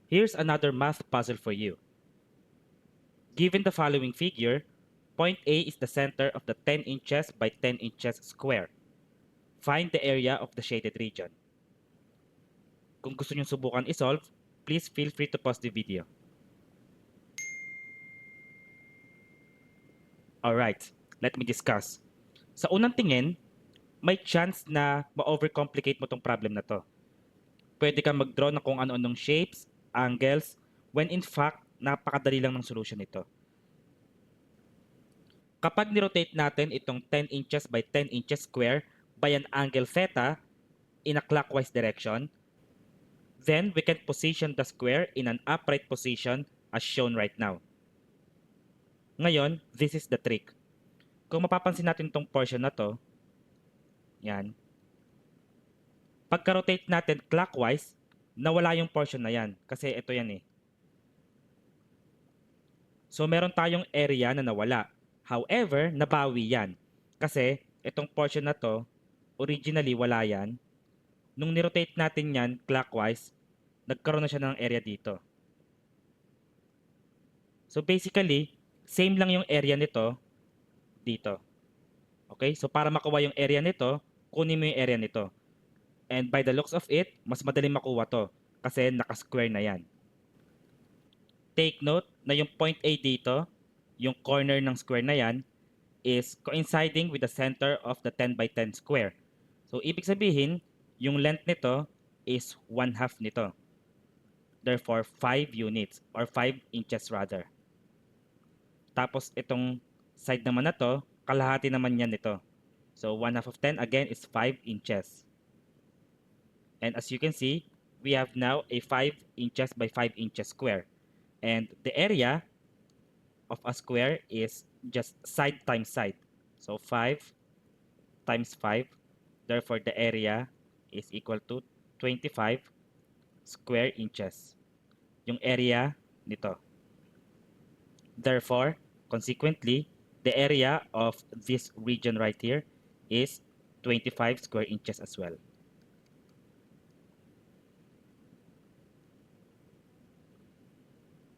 Here's another math puzzle for you. Given the following figure, point A is the center of the 10 inches by 10 inches square. Find the area of the shaded region. Kung gusto nyo subukan isolve, please feel free to pause the video. Alright, let me discuss. Sa unang tingin, may chance na ma-overcomplicate mo tong problem na to. Pwede kang mag-draw ng kung ano-anong shapes, angles, when in fact, napakadali lang ng solution nito. Kapag nirotate natin itong 10 inches by 10 inches square by an angle theta in a clockwise direction, then we can position the square in an upright position as shown right now. Ngayon, this is the trick. Kung mapapansin natin itong portion na to, yan, pagka-rotate natin clockwise, nawala yung portion na yan kasi ito yan eh. So meron tayong area na nawala. However, nabawi yan. Kasi itong portion na to, originally wala yan. Nung nirotate natin yan clockwise, nagkaroon na siya ng area dito. So basically, same lang yung area nito dito. Okay? So para makuha yung area nito, kunin mo yung area nito. And by the looks of it, mas madaling makuha to kasi naka-square na yan. Take note na yung point A dito, yung corner ng square na yan, is coinciding with the center of the 10 by 10 square. So, ibig sabihin, yung length nito is 1/2 nito. Therefore, 5 units or 5 inches rather. Tapos, itong side naman na to, kalahati naman yan nito. So, 1/2 of 10 again is 5 inches. And as you can see, we have now a 5 inches by 5 inches square. And the area of a square is just side times side. So 5 times 5. Therefore, the area is equal to 25 square inches. Yung area nito. Therefore, consequently, the area of this region right here is 25 square inches as well.